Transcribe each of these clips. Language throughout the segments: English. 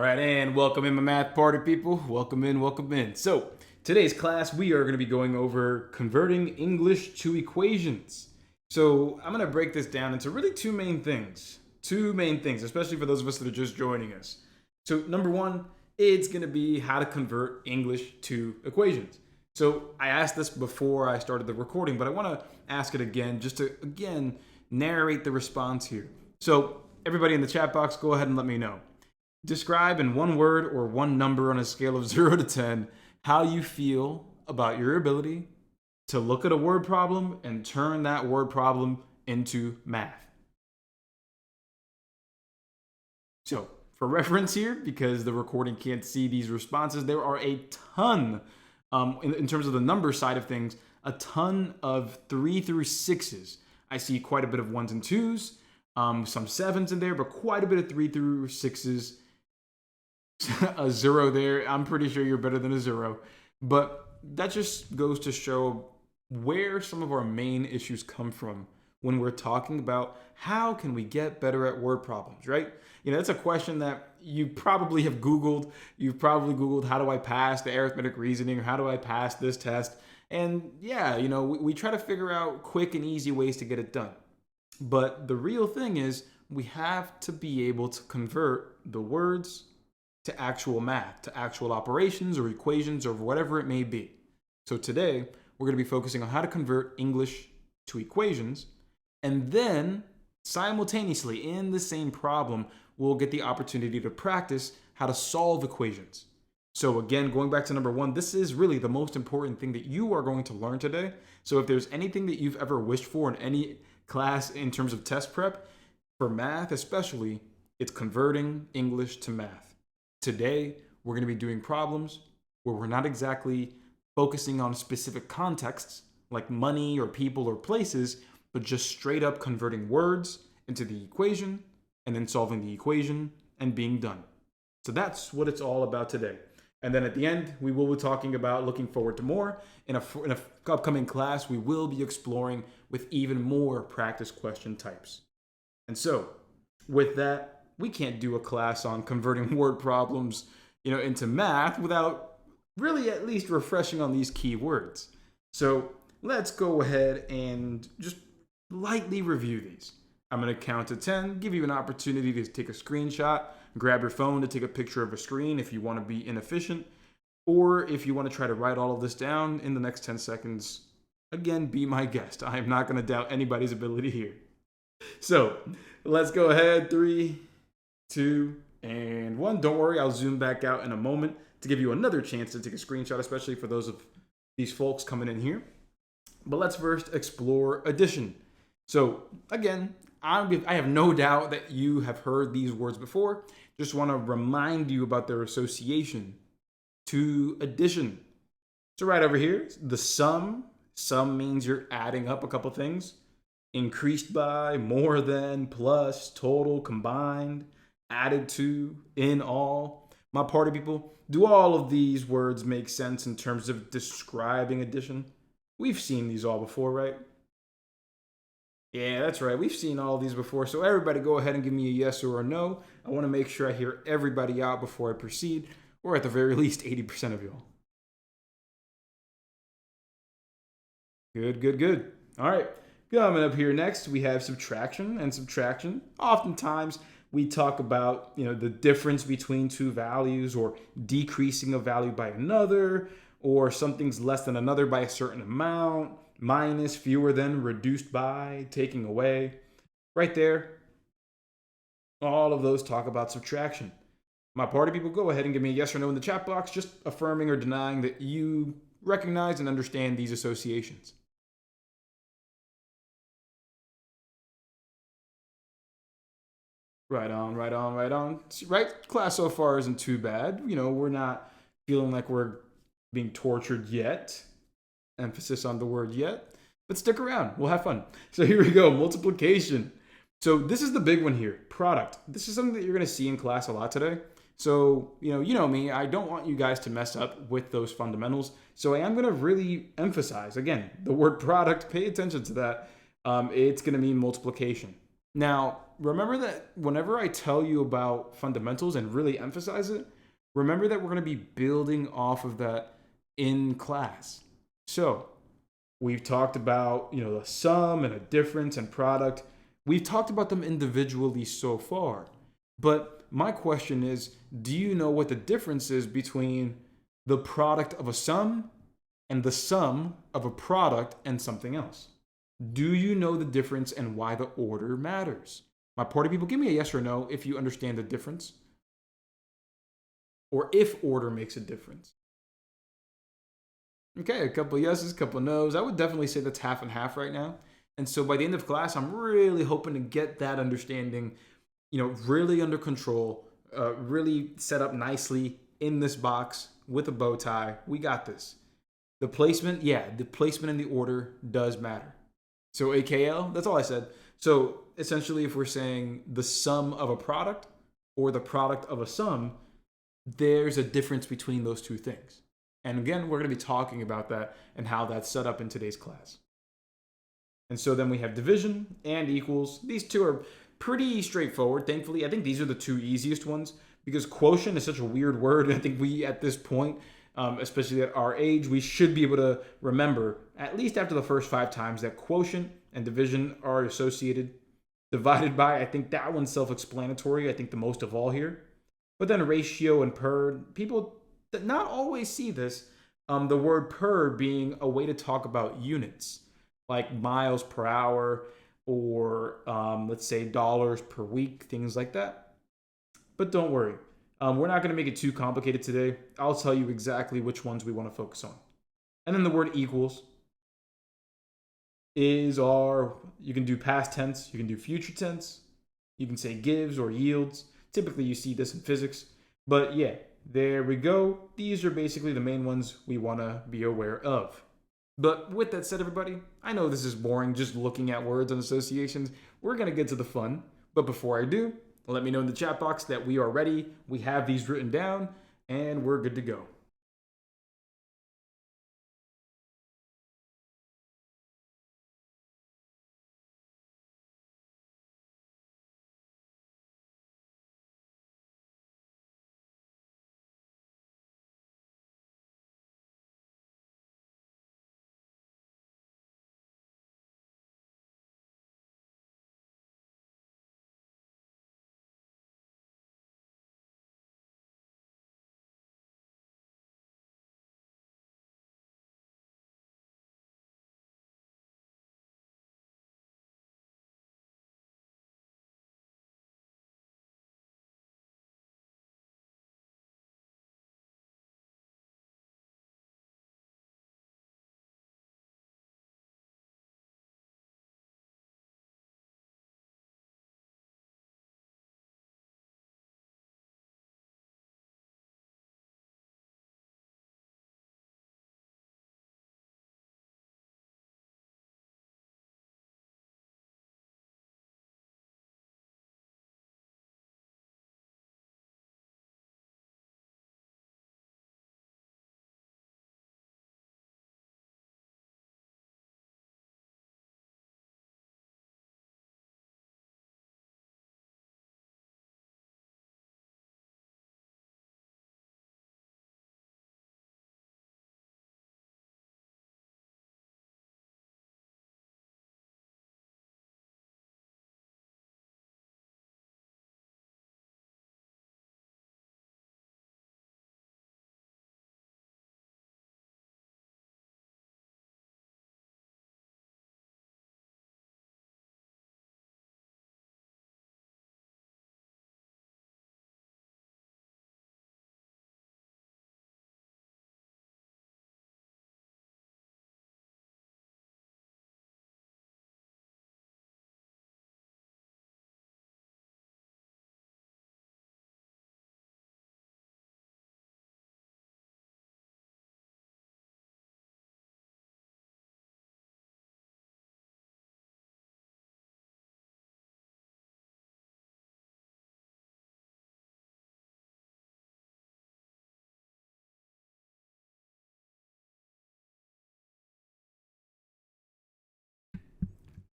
right, and welcome in, my math party people. Welcome in, welcome in. So, today's class, we are going to be going over converting English to equations. So, I'm going to break this down into really two main things, especially for those of us that are just joining us. So, number one, it's going to be how to convert English to equations. So, I asked this before I started the recording, but I want to ask it again, just to, again, narrate the response here. So, everybody in the chat box, go ahead and let me know. Describe in one word or one number on a scale of 0 to 10 how you feel about your ability to look at a word problem and turn that word problem into math. So, for reference here, because the recording can't see these responses, there are a ton, in terms of the number side of things, a ton of 3 through 6s. I see quite a bit of 1s and 2s, some 7s in there, but quite a bit of 3 through 6s. A 0 there. I'm pretty sure you're better than a 0. But that just goes to show where some of our main issues come from when we're talking about how can we get better at word problems, right? You know, that's a question that you probably have Googled. You've probably Googled, how do I pass the arithmetic reasoning, or how do I pass this test? And yeah, you know, we try to figure out quick and easy ways to get it done. But the real thing is we have to be able to convert the words to actual math, to actual operations or equations or whatever it may be. So today, we're going to be focusing on how to convert English to equations, and then simultaneously in the same problem, we'll get the opportunity to practice how to solve equations. So again, going back to number one, this is really the most important thing that you are going to learn today. So if there's anything that you've ever wished for in any class in terms of test prep, for math especially, it's converting English to math. Today, we're going to be doing problems where we're not exactly focusing on specific contexts like money or people or places, but just straight up converting words into the equation and then solving the equation and being done. So that's what it's all about today. And then at the end, we will be talking about looking forward to more. In a upcoming class, we will be exploring with even more practice question types. And so with that, we can't do a class on converting word problems, into math without really at least refreshing on these key words. So let's go ahead and just lightly review these. I'm going to count to 10, give you an opportunity to take a screenshot, grab your phone to take a picture of a screen if you want to be inefficient, or if you want to try to write all of this down in the next 10 seconds. Again, be my guest. I am not going to doubt anybody's ability here. So let's go ahead. 3, 2, and 1. Don't worry, I'll zoom back out in a moment to give you another chance to take a screenshot, especially for those of these folks coming in here. But let's first explore addition. So again, I have no doubt that you have heard these words before. Just want to remind you about their association to addition. So right over here, the sum means you're adding up a couple things. Increased by, more than, plus, total, combined, added to, in all. My party people, do all of these words make sense in terms of describing addition? We've seen these all before, right? Yeah, that's right. We've seen all these before. So everybody go ahead and give me a yes or a no. I want to make sure I hear everybody out before I proceed, or at the very least 80% of y'all. Good. All right. Coming up here next, we have subtraction and subtraction. Oftentimes, we talk about, the difference between two values, or decreasing a value by another, or something's less than another by a certain amount, minus, fewer than, reduced by, taking away. Right there, all of those talk about subtraction. My party people, go ahead and give me a yes or no in the chat box, just affirming or denying that you recognize and understand these associations. Right on. Right, class so far isn't too bad. We're not feeling like we're being tortured yet. Emphasis on the word yet. But stick around. We'll have fun. So here we go. Multiplication. So this is the big one here. Product. This is something that you're going to see in class a lot today. So, you know me. I don't want you guys to mess up with those fundamentals. So I am going to really emphasize, again, the word product. Pay attention to that. It's going to mean multiplication. Now, remember that whenever I tell you about fundamentals and really emphasize it, remember that we're going to be building off of that in class. So, we've talked about, the sum and a difference and product. We've talked about them individually so far. But my question is, do you know what the difference is between the product of a sum and the sum of a product and something else? Do you know the difference and why the order matters? My party people, give me a yes or no if you understand the difference, or if order makes a difference. Okay, a couple yeses, a couple no's. I would definitely say that's half and half right now. And so by the end of class, I'm really hoping to get that understanding, really under control, really set up nicely in this box with a bow tie. We got this. The placement and the order does matter. So AKL, that's all I said. So essentially, if we're saying the sum of a product or the product of a sum, there's a difference between those two things. And again, we're going to be talking about that and how that's set up in today's class. And so then we have division and equals. These two are pretty straightforward, thankfully. I think these are the two easiest ones because quotient is such a weird word. I think we, at this point, especially at our age, we should be able to remember, at least after the first 5 times, that quotient and division are associated. Divided by, I think that one's self-explanatory, I think the most of all here. But then ratio and per, people not always see this. The word per being a way to talk about units, like miles per hour or let's say dollars per week, things like that. But don't worry, we're not going to make it too complicated today. I'll tell you exactly which ones we want to focus on. And then the word equals is you can do past tense, you can do future tense, you can say gives or yields. Typically you see this in physics. But yeah, there we go. These are basically the main ones we want to be aware of. But with that said, everybody, I know this is boring just looking at words and associations. We're going to get to the fun. But before I do, let me know in the chat box that we are ready. We have these written down and we're good to go.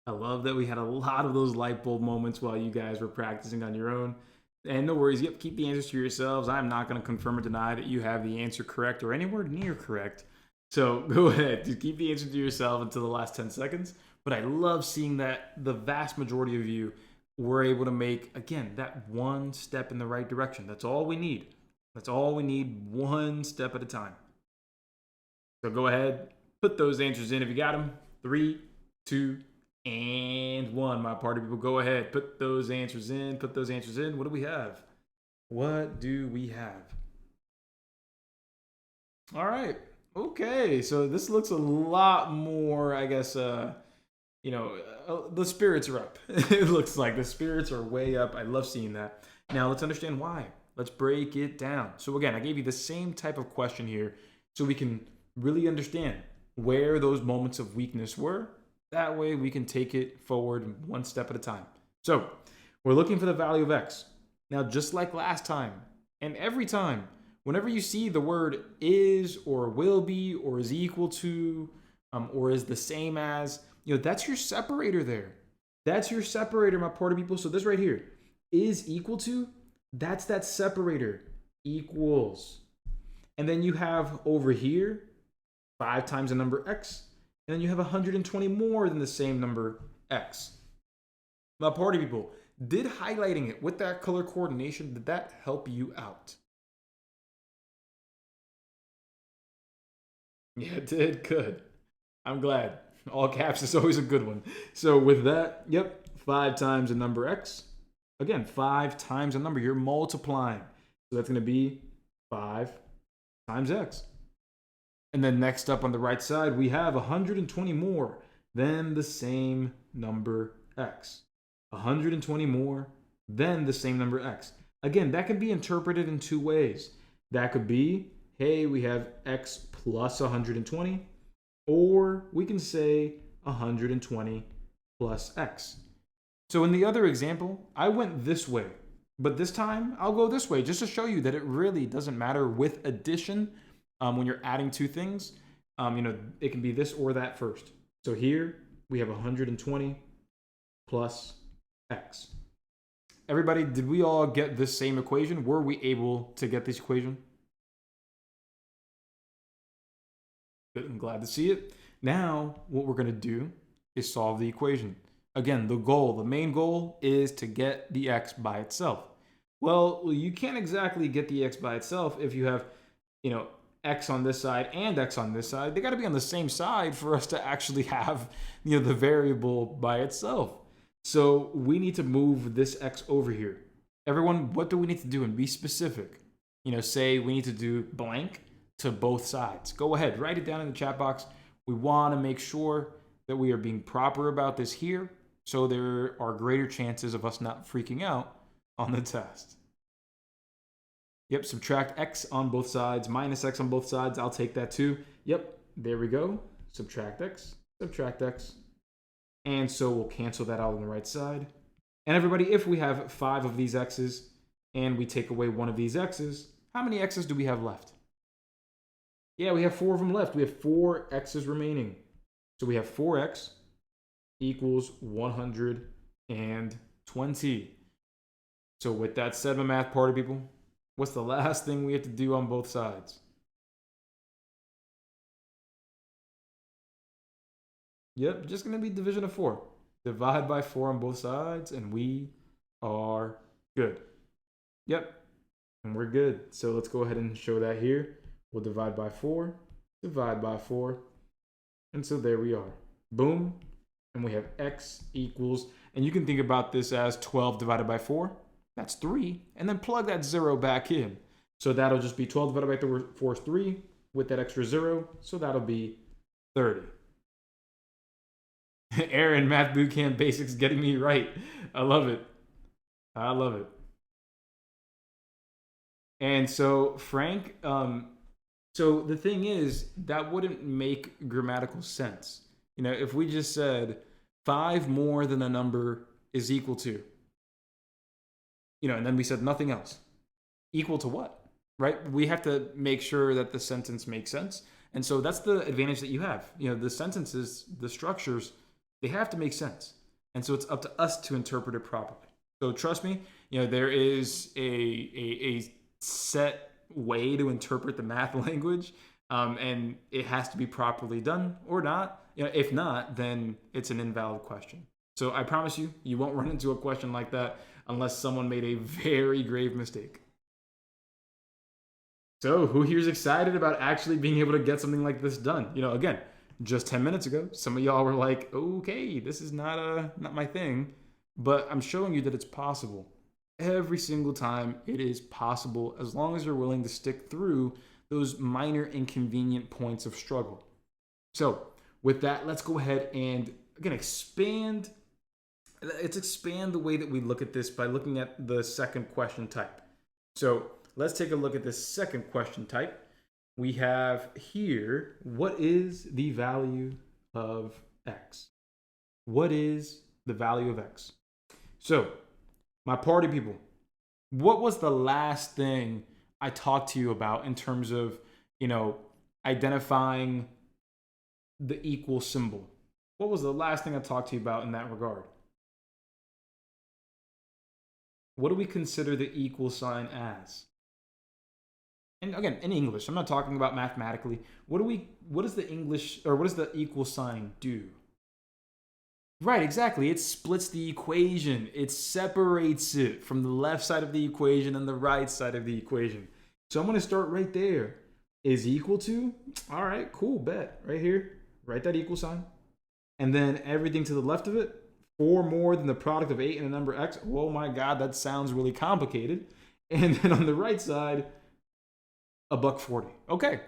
I love that we had a lot of those light bulb moments while you guys were practicing on your own. And no worries, yep, keep the answers to yourselves. I'm not going to confirm or deny that you have the answer correct or anywhere near correct. So go ahead, just keep the answer to yourself until the last 10 seconds. But I love seeing that the vast majority of you were able to make, again, that one step in the right direction. That's all we need. That's all we need, one step at a time. So go ahead, put those answers in if you got them. 3, 2, and 1. My party people, go ahead, put those answers in. Put those answers in. What do we have? What do we have? All right. Okay. So this looks a lot more, I guess, the spirits are up. It looks like the spirits are way up. I love seeing that. Now let's understand why. Let's break it down. So again, I gave you the same type of question here so we can really understand where those moments of weakness were. That way we can take it forward one step at a time. So we're looking for the value of x. Now, just like last time and every time, whenever you see the word is or will be or is equal to or is the same as, that's your separator there. That's your separator, my party people. So this right here, is equal to, that's that separator, equals. And then you have over here, 5 times the number x. And then you have 120 more than the same number, x. Now, party people, did highlighting it with that color coordination, did that help you out? Yeah, it did. Good. I'm glad. All caps is always a good one. So with that, yep, 5 times the number x. Again, 5 times a number. You're multiplying. So that's going to be 5 times x. And then next up on the right side, we have 120 more than the same number x. 120 more than the same number x. Again, that can be interpreted in 2 ways. That could be, hey, we have x plus 120, or we can say 120 plus x. So in the other example, I went this way, but this time I'll go this way just to show you that it really doesn't matter with addition. When you're adding 2 things, it can be this or that first. So here we have 120 plus x. Everybody, did we all get this same equation? Were we able to get this equation? Good, I'm glad to see it. Now, what we're going to do is solve the equation. Again, the main goal is to get the x by itself. Well, you can't exactly get the x by itself if you have, x on this side and x on this side. They got to be on the same side for us to actually have, the variable by itself. So we need to move this x over here. Everyone, what do we need to do? And be specific. Say we need to do blank to both sides. Go ahead, write it down in the chat box. We want to make sure that we are being proper about this here, so there are greater chances of us not freaking out on the test. Yep, subtract x on both sides, minus x on both sides. I'll take that too. Yep, there we go. Subtract x, subtract x. And so we'll cancel that out on the right side. And everybody, if we have 5 of these x's and we take away 1 of these x's, how many x's do we have left? Yeah, we have 4 of them left. We have 4 x's remaining. So we have 4x equals 120. So with that said, my math party people, what's the last thing we have to do on both sides? Yep, just going to be division of 4. Divide by 4 on both sides, and we are good. Yep, and we're good. So let's go ahead and show that here. We'll divide by 4, divide by 4, and so there we are. Boom, and we have x equals, and you can think about this as 12 divided by 4. That's 3, and then plug that 0 back in. So that'll just be 12 divided by 4 is 3 with that extra 0, so that'll be 30. Aaron, Math Bootcamp Basics getting me right. I love it. I love it. And so, Frank, so the thing is, that wouldn't make grammatical sense. If we just said 5 more than a number is equal to, and then we said nothing else. Equal to what, right? We have to make sure that the sentence makes sense. And so that's the advantage that you have. The sentences, the structures, they have to make sense. And so it's up to us to interpret it properly. So trust me, there is a set way to interpret the math language, and it has to be properly done or not. If not, then it's an invalid question. So I promise you won't run into a question like that unless someone made a very grave mistake. So who here is excited about actually being able to get something like this done? Again, just 10 minutes ago, some of y'all were like, okay, this is not my thing, but I'm showing you that it's possible. Every single time it is possible, as long as you're willing to stick through those minor inconvenient points of struggle. So with that, let's go ahead and again expand. Let's expand the way that we look at this by looking at the second question type. So let's take a look at this second question type. We have here, what is the value of x? What is the value of x? So, my party people, what was the last thing I talked to you about in terms of, identifying the equal symbol? What was the last thing I talked to you about in that regard? What do we consider the equal sign as? And again, in English, I'm not talking about mathematically. What does the equal sign do? Right, exactly. It splits the equation. It separates it from the left side of the equation and the right side of the equation. So I'm going to start right there. Is equal to? All right, cool, bet. Right here, write that equal sign. And then everything to the left of it, 4 more than the product of 8 and the number x. Oh my God, that sounds really complicated. And then on the right side, $1.40. Okay,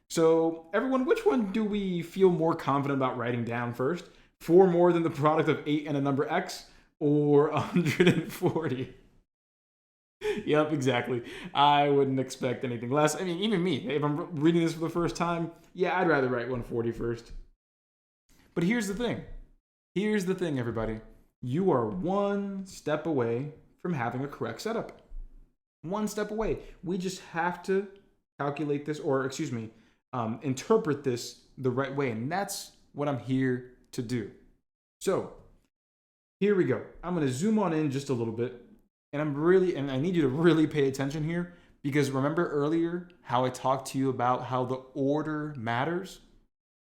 so everyone, which one do we feel more confident about writing down first? 4 more than the product of 8 and a number x, or 140? Yep, exactly. I wouldn't expect anything less. I mean, even me, if I'm reading this for the first time, yeah, I'd rather write 140 first. But here's the thing. Here's the thing, everybody. You are one step away from having a correct setup. One step away. We just have to calculate this, or interpret this the right way. And that's what I'm here to do. So here we go. I'm going to zoom on in just a little bit. And I need you to really pay attention here, because remember earlier how I talked to you about how the order matters?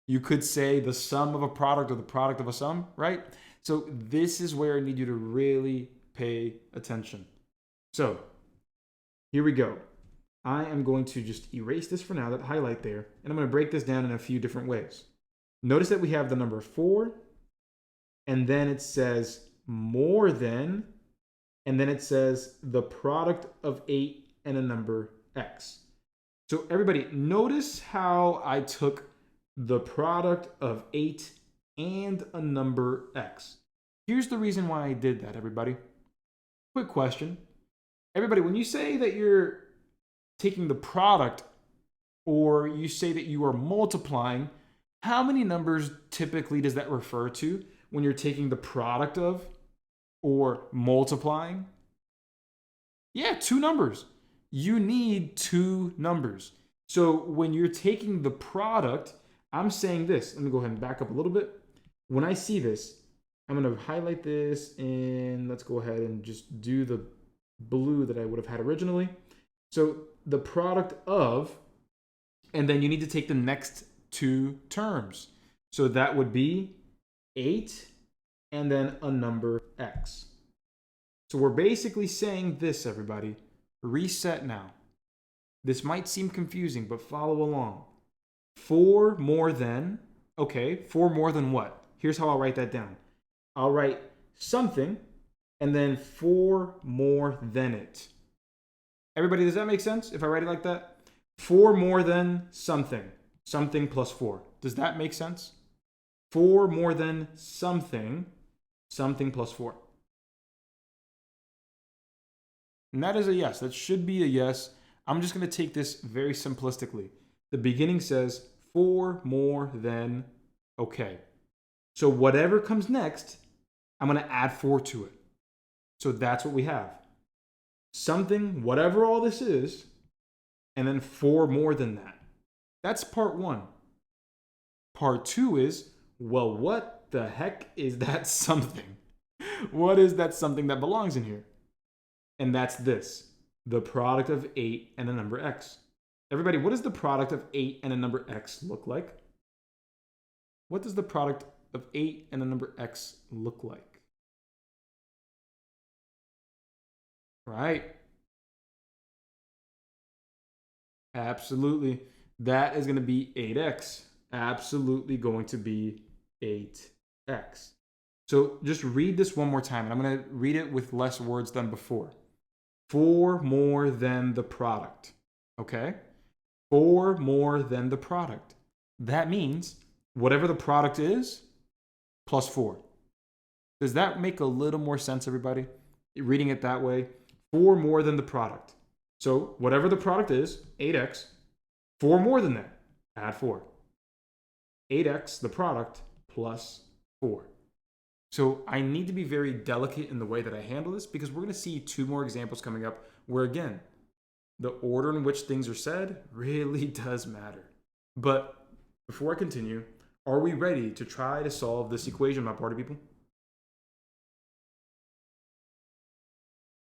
You could say the sum of a product or the product of a sum, right? So this is where I need you to really pay attention. So here we go. I am going to just erase this for now, that highlight there, and I'm going to break this down in a few different ways. Notice that we have the number 4, and then it says more than, and then it says the product of 8 and a number x. So everybody, notice how I took the product of 8 and a number x. Here's the reason why I did that, everybody. Quick question. Everybody, when you say that you're taking the product, or you say that you are multiplying, how many numbers typically does that refer to when you're taking the product of or multiplying? Yeah, 2 numbers. You need 2 numbers. So when you're taking the product, I'm saying this. Let me go ahead and back up a little bit. When I see this, I'm going to highlight this, and let's go ahead and just do the blue that I would have had originally. So the product of, and then you need to take the next 2 terms. So that would be 8 and then a number x. So we're basically saying this, everybody. Reset now. This might seem confusing, but follow along. 4 more than, okay, 4 more than what? Here's how I'll write that down. I'll write something, and then 4 more than it. Everybody, does that make sense if I write it like that? 4 more than something. Something plus 4. Does that make sense? 4 more than something. Something plus 4. And that is a yes. That should be a yes. I'm just going to take this very simplistically. The beginning says 4 more than, okay. So whatever comes next, I'm going to add 4 to it. So that's what we have. Something, whatever all this is, and then 4 more than that. That's part 1. Part 2 is, well, what the heck is that something? What is that something that belongs in here? And that's this, the product of 8 and a number x. Everybody, what does the product of 8 and a number x look like? What does the product of 8 and a number x look like? Right. Absolutely. That is going to be 8x. Absolutely going to be 8x. So just read this one more time, and I'm going to read it with less words than before. 4 more than the product. Okay? 4 more than the product. That means whatever the product is, plus 4. Does that make a little more sense, everybody? Reading it that way. 4 more than the product. So whatever the product is, 8x, 4 more than that, add 4. 8x, the product, plus 4. So I need to be very delicate in the way that I handle this because we're going to see 2 more examples coming up where, again, the order in which things are said really does matter. But before I continue, are we ready to try to solve this equation, my party people?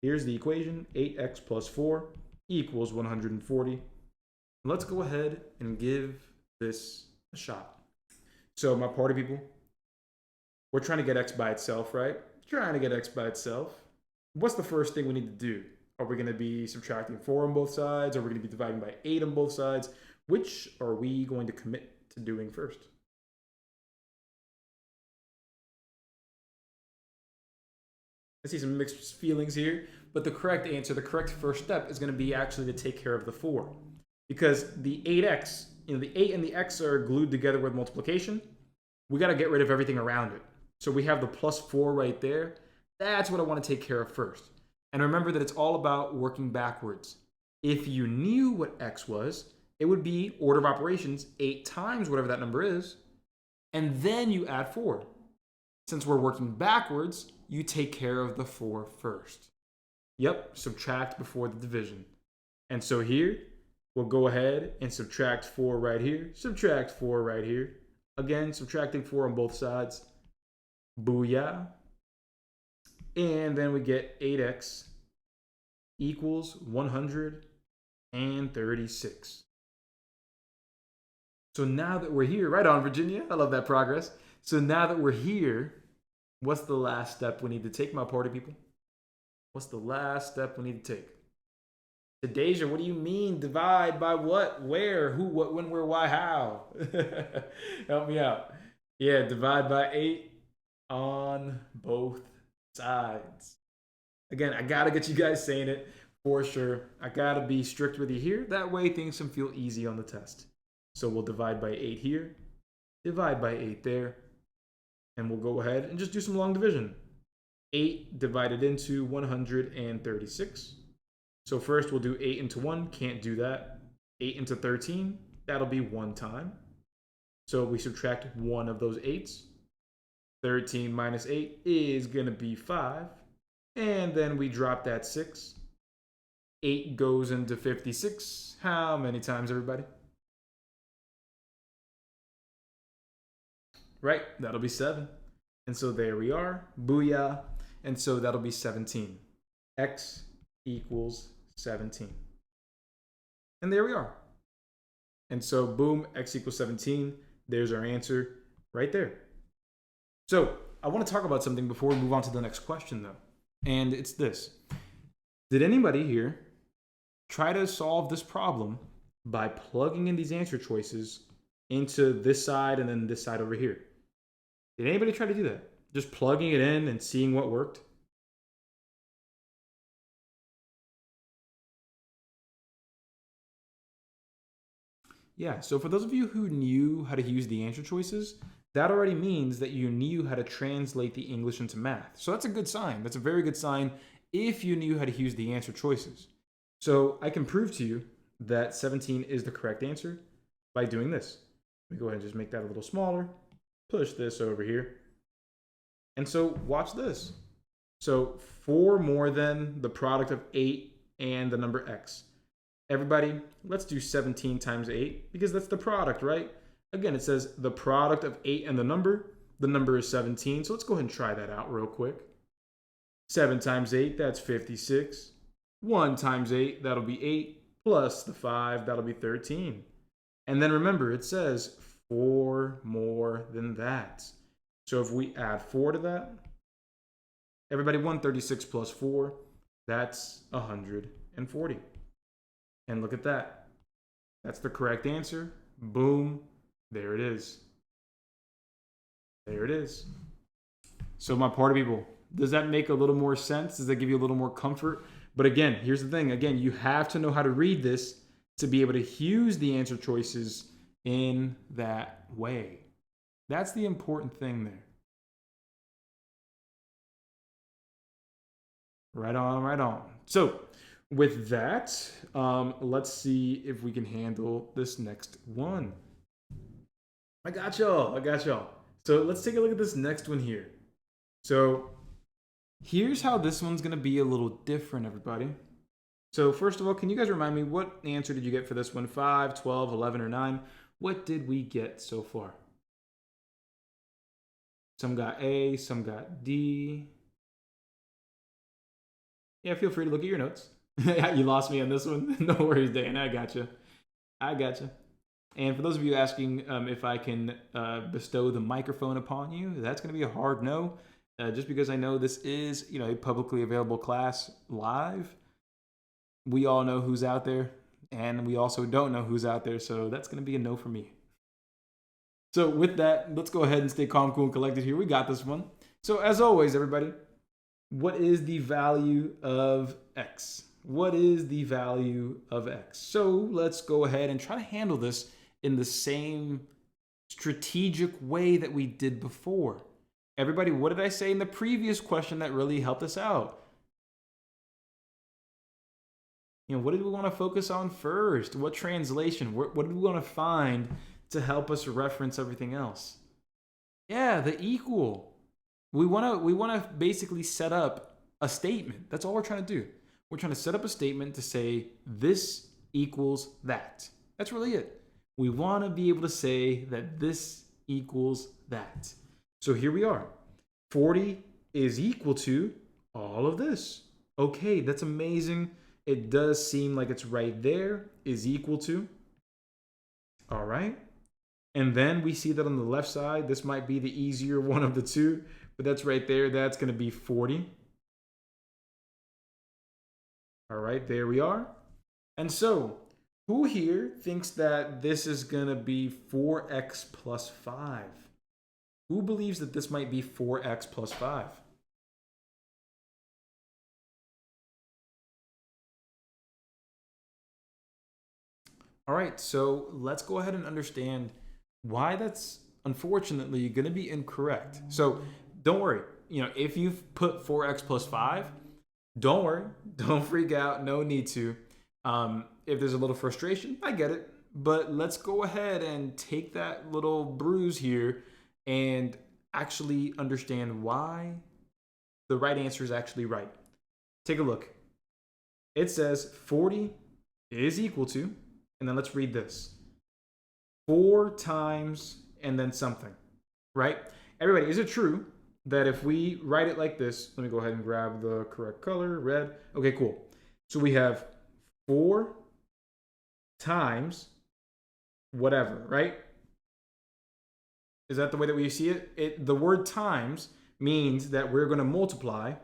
Here's the equation, 8x plus 4 equals 140. Let's go ahead and give this a shot. So my party people, we're trying to get x by itself, right? Trying to get x by itself. What's the first thing we need to do? Are we going to be subtracting 4 on both sides? Are we going to be dividing by 8 on both sides? Which are we going to commit to doing first? I see some mixed feelings here, but the correct answer, the correct first step is going to be actually to take care of the 4. Because the 8x, the 8 and the x are glued together with multiplication. We got to get rid of everything around it. So we have the plus 4 right there. That's what I want to take care of first. And remember that it's all about working backwards. If you knew what x was, it would be order of operations 8 times whatever that number is, and then you add 4. Since we're working backwards, you take care of the 4 first. Yep, subtract before the division. And so here, we'll go ahead and subtract 4 right here, subtract 4 right here. Again, subtracting 4 on both sides. Booyah. And then we get 8x equals 136. So now that we're here, right on, Virginia. I love that progress. So now that we're here, what's the last step we need to take, my party people? What's the last step we need to take? Deja, what do you mean? Divide by what? Where? Who? What? When? Where? Why? How? Help me out. Yeah, divide by 8 on both sides. Again, I gotta get you guys saying it for sure. I gotta be strict with you here. That way things can feel easy on the test. So we'll divide by 8 here, divide by 8 there, and we'll go ahead and just do some long division. 8 divided into 136. So first we'll do 8 into 1, can't do that. 8 into 13, that'll be 1 time. So we subtract 1 of those 8s. 13 minus 8 is going to be 5. And then we drop that 6. 8 goes into 56. How many times, everybody? Right, that'll be 7. And so there we are. Booyah. And so that'll be 17. X equals 17. And there we are. And so boom, x equals 17. There's our answer right there. So I want to talk about something before we move on to the next question, though. And it's this. Did anybody here try to solve this problem by plugging in these answer choices into this side and then this side over here? Did anybody try to do that? Just plugging it in and seeing what worked? Yeah, so for those of you who knew how to use the answer choices, that already means that you knew how to translate the English into math. So that's a good sign. That's a very good sign if you knew how to use the answer choices. So I can prove to you that 17 is the correct answer by doing this. Let me go ahead and just make that a little smaller. Push this over here. And so watch this. So 4 more than the product of 8 and the number x. Everybody, let's do 17 times 8 because that's the product, right? Again, it says the product of 8 and the number. The number is 17. So let's go ahead and try that out real quick. 7 times 8, that's 56. 1 times 8, that'll be 8, plus the 5, that'll be 13. And then remember, it says 4 more than that. So if we add 4 to that, everybody, 136 plus 4, that's 140. And look at that. That's the correct answer. Boom. There it is. There it is. So my party people, does that make a little more sense? Does that give you a little more comfort? But again, here's the thing. Again, you have to know how to read this to be able to use the answer choices in that way. That's the important thing there. Right on, right on. So with that, let's see if we can handle this next one. I got y'all. So let's take a look at this next one here. So here's how this one's going to be a little different, everybody. So first of all, can you guys remind me, what answer did you get for this one? 5, 12, 11, or 9? What did we get so far? Some got A, some got D. Yeah, feel free to look at your notes. You lost me on this one. No worries, Dan. I gotcha. And for those of you asking if I can bestow the microphone upon you, that's going to be a hard no. Just because I know this is, a publicly available class live. We all know who's out there, and we also don't know who's out there, so that's going to be a no for me. So with that, let's go ahead and stay calm, cool, and collected here. We got this one. So as always, everybody, what is the value of x? What is the value of x? So let's go ahead and try to handle this in the same strategic way that we did before. Everybody, what did I say in the previous question that really helped us out? What did we want to focus on first? What translation? What did we want to find to help us reference everything else? Yeah, the equal. We want to basically set up a statement. That's all we're trying to do. We're trying to set up a statement to say this equals that. That's really it. We want to be able to say that this equals that. So here we are. 40 is equal to all of this. Okay, that's amazing. It does seem like it's right there, is equal to. All right. And then we see that on the left side, this might be the easier one of the two, but that's right there. That's going to be 40. All right, there we are. And so, who here thinks that this is going to be 4x plus 5? Who believes that this might be 4x plus 5? All right, so let's go ahead and understand why that's unfortunately going to be incorrect. So don't worry, if you've put 4x plus 5, don't worry, don't freak out, no need to. If there's a little frustration, I get it, but let's go ahead and take that little bruise here and actually understand why the right answer is actually right. Take a look. It says 40 is equal to, and then let's read this. 4 times and then something, right? Everybody, is it true that if we write it like this, let me go ahead and grab the correct color, red. Okay, cool. So we have 4 times whatever, right? Is that the way that we see it? The word times means that we're going to multiply.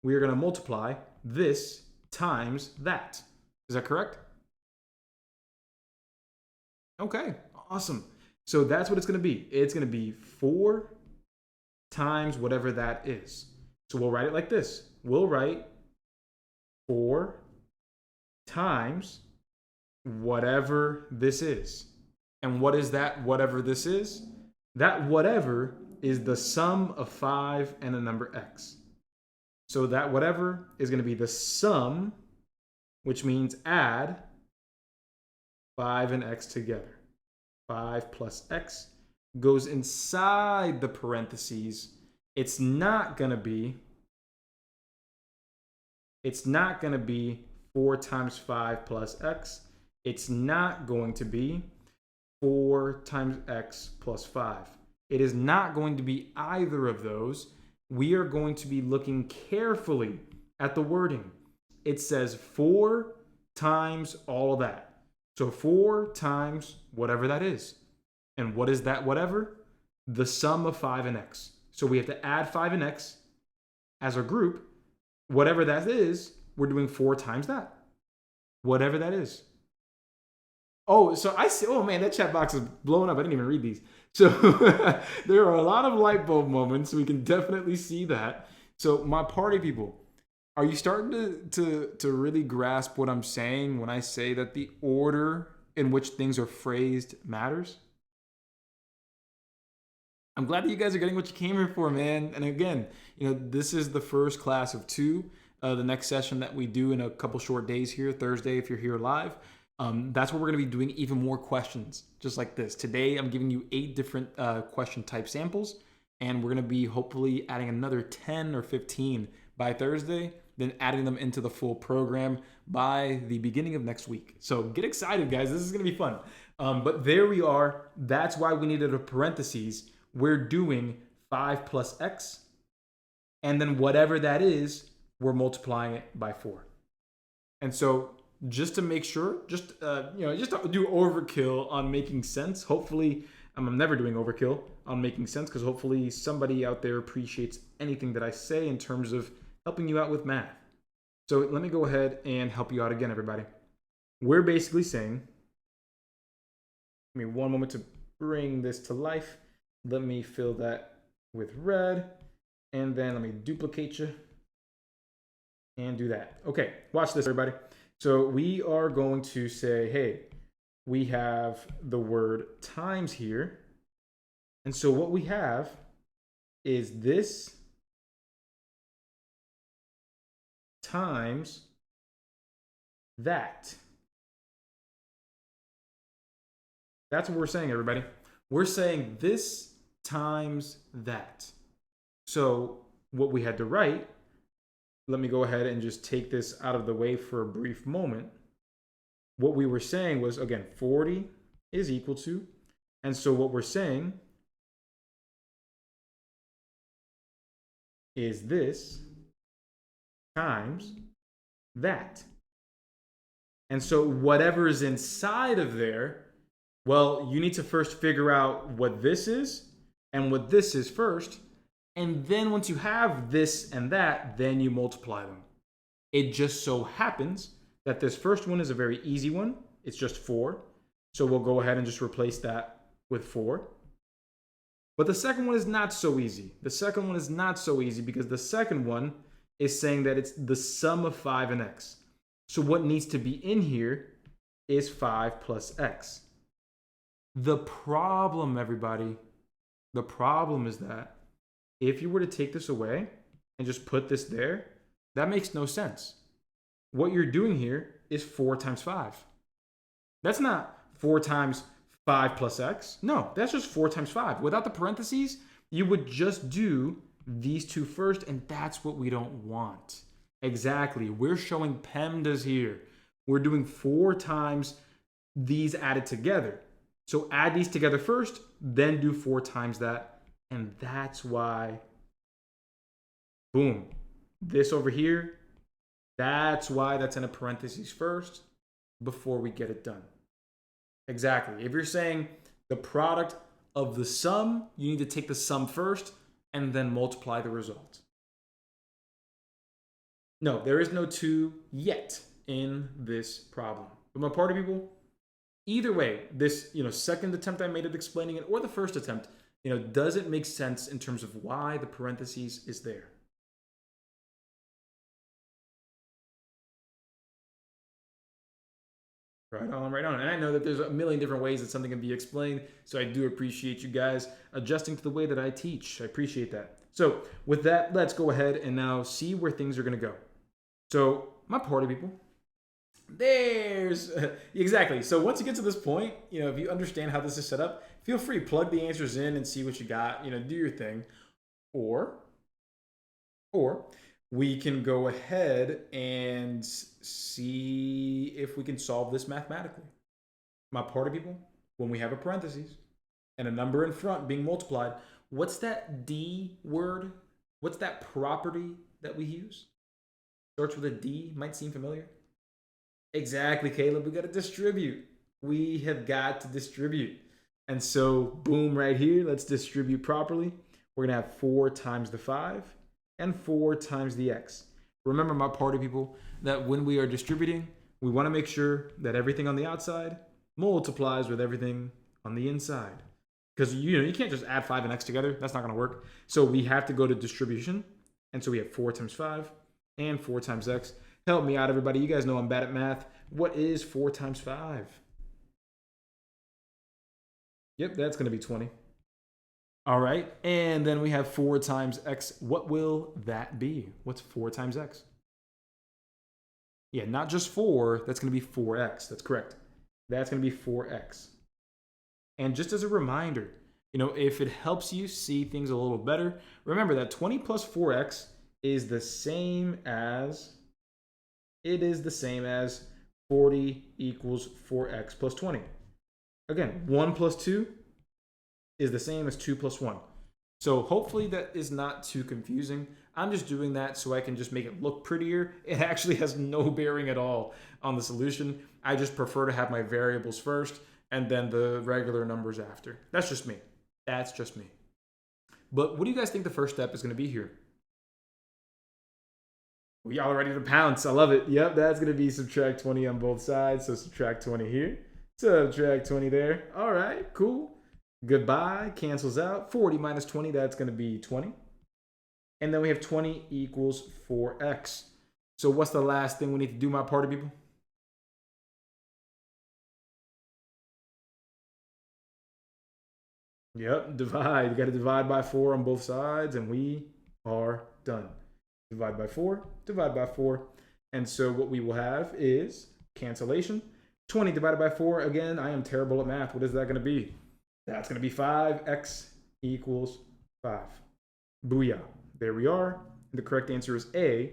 We are going to multiply this times that. Is that correct? Okay, awesome. So that's what it's going to be. It's going to be 4 times whatever that is. So we'll write it like this. We'll write 4 times whatever this is. And what is that whatever this is? That whatever is the sum of 5 and the number x. So that whatever is going to be the sum, which means add 5 and x together. 5 plus x goes inside the parentheses. It's not going to be 4 times 5 plus x. It's not going to be 4 times x plus 5. It is not going to be either of those. we are going to be looking carefully at the wording. It says 4 times all of that. So 4 times whatever that is. And what is that whatever? The sum of 5 and x. So we have to add 5 and x as a group. Whatever that is, we're doing 4 times that. Whatever that is. Oh, so I see. Oh man, that chat box is blowing up. I didn't even read these. So there are a lot of light bulb moments. We can definitely see that. So my party people, are you starting to really grasp what I'm saying when I say that the order in which things are phrased matters? I'm glad that you guys are getting what you came here for, man. And again, this is the first class of 2. The next session that we do in a couple short days here, Thursday, if you're here live, that's where we're going to be doing even more questions, just like this. Today, I'm giving you 8 different question type samples, and we're going to be hopefully adding another 10 or 15 by Thursday, then adding them into the full program by the beginning of next week. So get excited, guys. This is going to be fun. But there we are. That's why we needed a parentheses. We're doing 5 plus x, and then whatever that is, we're multiplying it by 4. And so just to make sure, just to do overkill on making sense. Hopefully, I'm never doing overkill on making sense, because hopefully somebody out there appreciates anything that I say in terms of helping you out with math. So let me go ahead and help you out again, everybody. We're basically saying, give me one moment to bring this to life. Let me fill that with red, and then let me duplicate you and do that. Okay, watch this, everybody. So we are going to say, hey, we have the word times here. And so what we have is this times that. That's what we're saying, everybody. We're saying this times that. So what we had to write, let me go ahead and just take this out of the way for a brief moment. What we were saying was, again, 40 is equal to, and so what we're saying is this times that. And so whatever is inside of there, well, you need to first figure out what this is and what this is first. And then once you have this and that, then you multiply them. It just so happens that this first one is a very easy one. It's just 4. So we'll go ahead and just replace that with 4. But the second one is not so easy. The second one is not so easy because the second one is saying that it's the sum of 5 and x. So what needs to be in here is 5 plus x. The problem, everybody, the problem is that if you were to take this away and just put this there, that makes no sense. What you're doing here is 4 times 5. That's not 4 times 5 plus x. No, that's just 4 times 5. Without the parentheses, you would just do these two first, and that's what we don't want. Exactly. We're showing PEMDAS here. We're doing 4 times these added together. So add these together first, then do 4 times that. And that's why, boom, this over here, that's why that's in a parentheses first before we get it done. Exactly. If you're saying the product of the sum, you need to take the sum first and then multiply the result. No, there is no 2 yet in this problem. But my party people, either way, this second attempt I made at explaining it or the first attempt, does it make sense in terms of why the parentheses is there? Right on, right on. And I know that there's a million different ways that something can be explained, so I do appreciate you guys adjusting to the way that I teach. I appreciate that. So with that, let's go ahead and now see where things are going to go. So my party people, there's exactly. So once you get to this point, if you understand how this is set up, feel free, plug the answers in and see what you got, do your thing. Or we can go ahead and see if we can solve this mathematically. My party people, when we have a parentheses and a number in front being multiplied, what's that D word What's that property that we use? Starts with a D, might seem familiar. Exactly, Caleb. We got to distribute. We have got to distribute. And so, boom, right here, let's distribute properly. We're going to have 4 times the 5 and 4 times the x. Remember, my party people, that when we are distributing, we want to make sure that everything on the outside multiplies with everything on the inside. Because you can't just add 5 and x together. That's not going to work. So we have to go to distribution. And so we have 4 times 5 and 4 times x. Help me out, everybody. You guys know I'm bad at math. What is 4 times 5? Yep, that's going to be 20. All right, and then we have 4 times x. What will that be? What's 4 times x? Yeah, not just 4. That's going to be 4x. That's correct. That's going to be 4x. And just as a reminder, if it helps you see things a little better, remember that 20 plus 4x is the same as 40 equals 4x plus 20. Again, 1 plus 2 is the same as 2 plus 1. So hopefully that is not too confusing. I'm just doing that so I can just make it look prettier. It actually has no bearing at all on the solution. I just prefer to have my variables first and then the regular numbers after. That's just me. That's just me. But what do you guys think the first step is going to be here? We all ready to pounce. I love it. Yep, that's going to be subtract 20 on both sides. So subtract 20 here. Subtract 20 there. All right, cool. Goodbye. Cancels out. 40 minus 20, that's going to be 20. And then we have 20 equals 4x. So what's the last thing we need to do, my party people? Yep, divide. You got to divide by 4 on both sides, and we are done. Divide by 4, divide by 4. And so what we will have is cancellation. 20 divided by 4. Again, I am terrible at math. What is that going to be? That's going to be 5x equals 5. Booyah. There we are. The correct answer is A,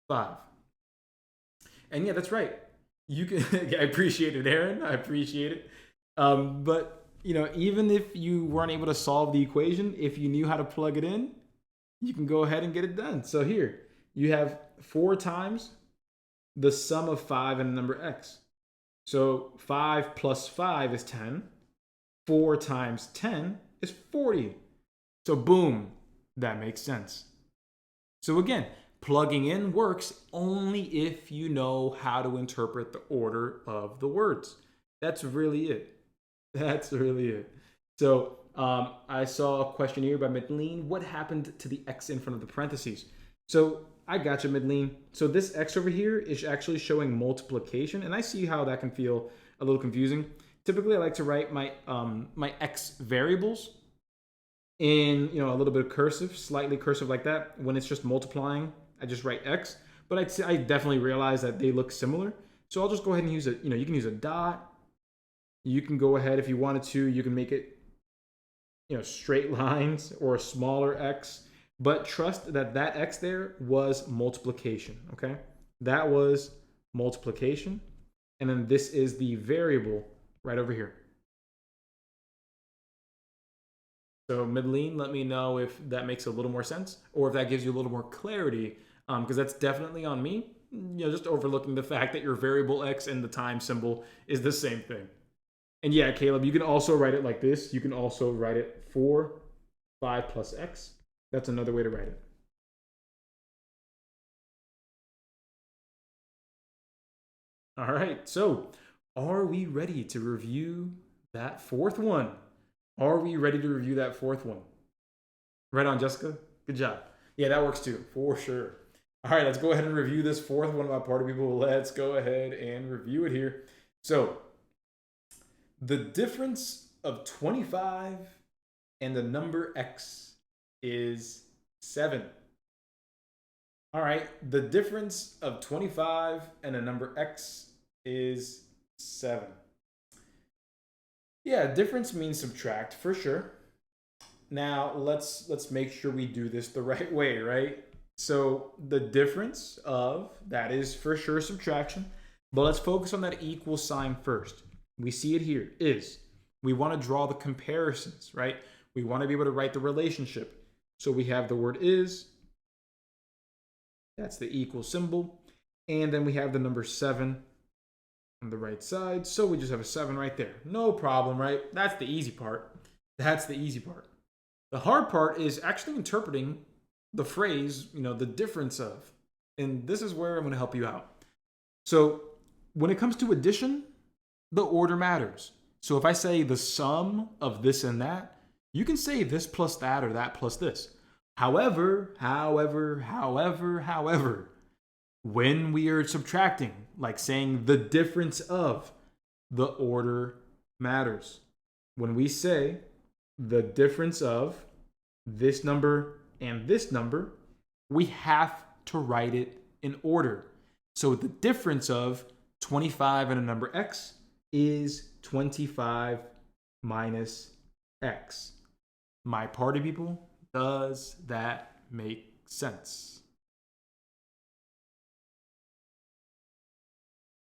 5. And yeah, that's right. You can. I appreciate it, Aaron. I appreciate it. But even if you weren't able to solve the equation, if you knew how to plug it in, you can go ahead and get it done. So here, you have 4 times the sum of 5 and the number x. So 5 plus 5 is 10. 4 times 10 is 40. So boom, that makes sense. So again, plugging in works only if you know how to interpret the order of the words. That's really it. That's really it. So I saw a question here by Medline. What happened to the x in front of the parentheses? So I got you, Medline. So this x over here is actually showing multiplication, and I see how that can feel a little confusing. Typically, I like to write my my x variables in a little bit of cursive, slightly cursive like that. When it's just multiplying, I just write x. But I definitely realize that they look similar, so I'll just go ahead and use a you can use a dot. You can go ahead if you wanted to. You can make it straight lines or a smaller x. But trust that that x there was multiplication. Okay, that was multiplication, and then this is the variable right over here. So Medline, let me know if that makes a little more sense or if that gives you a little more clarity, because that's definitely on me. Just overlooking the fact that your variable x and the time symbol is the same thing. And yeah, Caleb, you can also write it like this. You can also write it 4, 5 plus x. That's another way to write it. All right, so are we ready to review that fourth one? Are we ready to review that fourth one? Right on, Jessica. Good job. Yeah, that works too, for sure. All right, let's go ahead and review this fourth one of my party people. Let's go ahead and review it here. So the difference of 25 and the number x is 7. All right, the difference of 25 and the number x is 7. Yeah, difference means subtract for sure. Now let's make sure we do this the right way, right? So the difference of, that is for sure subtraction, but let's focus on that equal sign first. We see it here, is. We want to draw the comparisons, right? We want to be able to write the relationship. So we have the word is That's the equal symbol. And then we have the number 7 on the right side. So we just have a 7 right there. No problem, right? That's the easy part. That's the easy part. The hard part is actually interpreting the phrase, the difference of. And this is where I'm going to help you out. So when it comes to addition, the order matters. So if I say the sum of this and that, you can say this plus that or that plus this. However, when we are subtracting, like saying the difference of, the order matters. When we say the difference of this number and this number, we have to write it in order. So the difference of 25 and a number x is 25 minus x. My party people, does that make sense?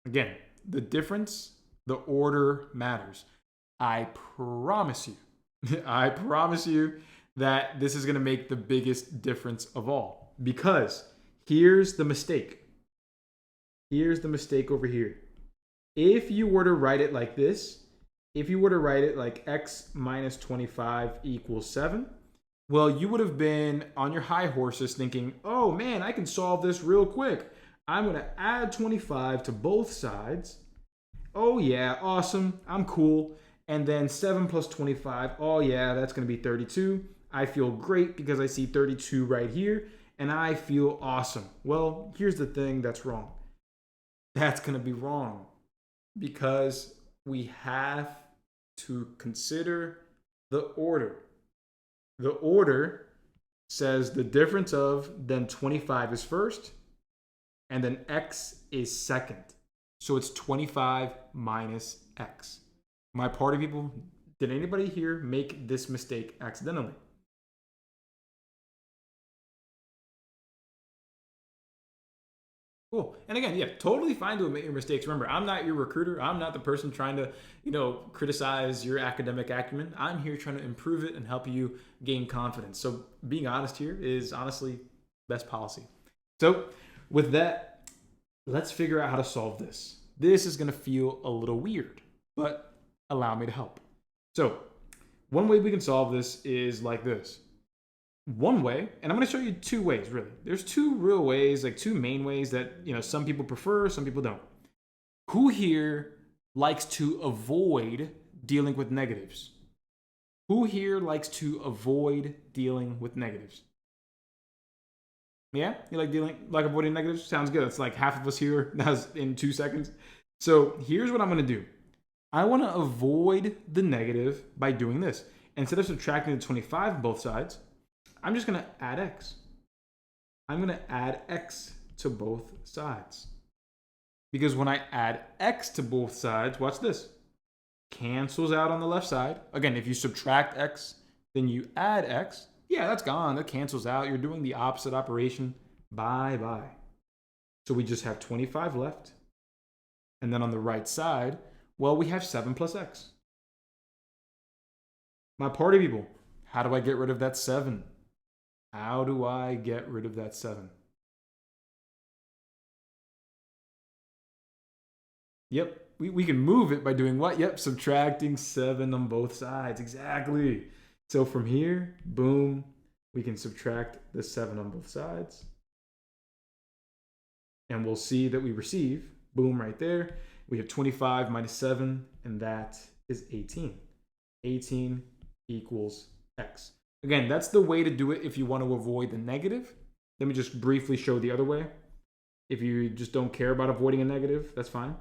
Again, the difference, the order matters. I promise you that this is going to make the biggest difference of all. Because here's the mistake. Here's the mistake over here. If you were to write it like this, if you were to write it like x minus 25 equals 7, well, you would have been on your high horses thinking, oh man, I can solve this real quick. I'm going to add 25 to both sides. Oh yeah, awesome. I'm cool. And then 7 plus 25. Oh yeah, that's going to be 32. I feel great because I see 32 right here. And I feel awesome. Well, here's the thing that's wrong. That's going to be wrong. Because we have to consider the order. The order says the difference of, then 25 is first. And then x is second. So it's 25 minus x. My party people, did anybody here make this mistake accidentally? Cool. And again, yeah, totally fine to admit your mistakes. Remember, I'm not your recruiter. I'm not the person trying to, criticize your academic acumen. I'm here trying to improve it and help you gain confidence. So being honest here is honestly best policy. So with that, let's figure out how to solve this. This is going to feel a little weird, but allow me to help. So one way we can solve this is like this. One way, and I'm going to show you two ways, really. There's two real ways, like two main ways that, some people prefer, some people don't. Who here likes to avoid dealing with negatives? Who here likes to avoid dealing with negatives? Yeah? You like avoiding negatives? Sounds good. It's like half of us here. That's in 2 seconds. So here's what I'm going to do. I want to avoid the negative by doing this. Instead of subtracting the 25 on both sides, I'm just going to add x. I'm going to add x to both sides. Because when I add x to both sides, watch this. Cancels out on the left side. Again, if you subtract x, then you add x. Yeah, that's gone. That cancels out. You're doing the opposite operation. Bye-bye. So we just have 25 left. And then on the right side, well, we have 7 plus x. My party people, how do I get rid of that 7? How do I get rid of that 7? Yep, we can move it by doing what? Yep, subtracting 7 on both sides. Exactly. So from here, boom, we can subtract the 7 on both sides. And we'll see that we receive, boom, right there. We have 25 minus 7, and that is 18. 18 equals x. Again, that's the way to do it if you want to avoid the negative. Let me just briefly show the other way. If you just don't care about avoiding a negative, that's fine.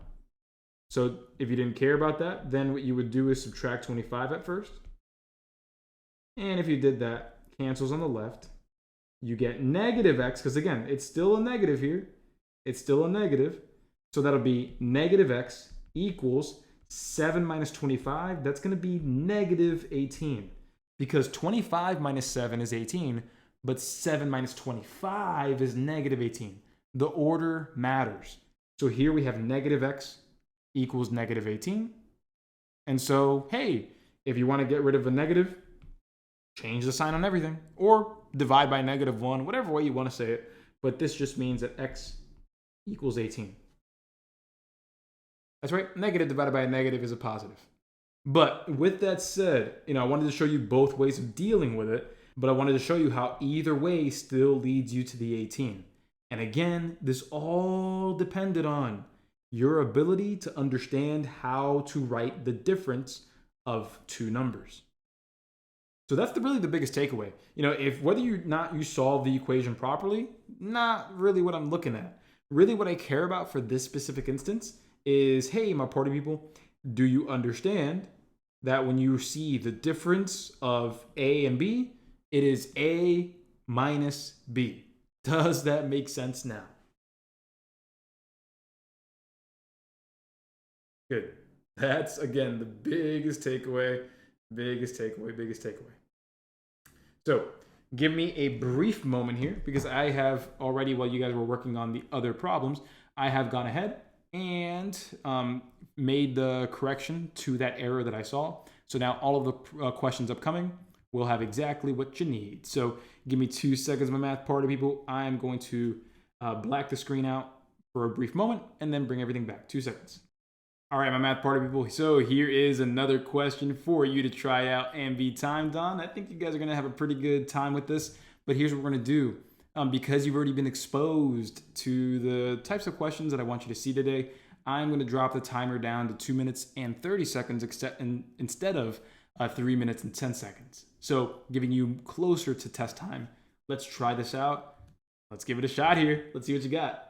So if you didn't care about that, then what you would do is subtract 25 at first. And if you did that, cancels on the left. You get negative x, because again, it's still a negative here. It's still a negative. So that'll be negative x equals 7 minus 25. That's going to be negative 18. Because 25 minus 7 is 18, but 7 minus 25 is negative 18. The order matters. So here we have negative x equals negative 18. And so, hey, if you want to get rid of a negative, change the sign on everything. Or divide by -1, whatever way you want to say it. but this just means that x equals 18. That's right, negative divided by a negative is a positive. But with that said, I wanted to show you both ways of dealing with it, but I wanted to show you how either way still leads you to the 18. And again, this all depended on your ability to understand how to write the difference of two numbers. So that's really the biggest takeaway. If whether or not you solve the equation properly, not really what I'm looking at. Really what I care about for this specific instance is, hey, my party people, do you understand that when you see the difference of A and B, it is A minus B? Does that make sense now? Good. That's, again, the biggest takeaway. So give me a brief moment here, because I have already, while you guys were working on the other problems, I have gone ahead and made the correction to that error that I saw. So now all of the questions upcoming will have exactly what you need. So give me 2 seconds, my math party people. I'm going to black the screen out for a brief moment and then bring everything back. 2 seconds. All right, my math party people. So here is another question for you to try out and be timed on. I think you guys are going to have a pretty good time with this, but here's what we're going to do. Because you've already been exposed to the types of questions that I want you to see today, I'm going to drop the timer down to 2 minutes and 30 seconds instead of 3 minutes and 10 seconds. So giving you closer to test time. Let's try this out. Let's give it a shot here. Let's see what you got.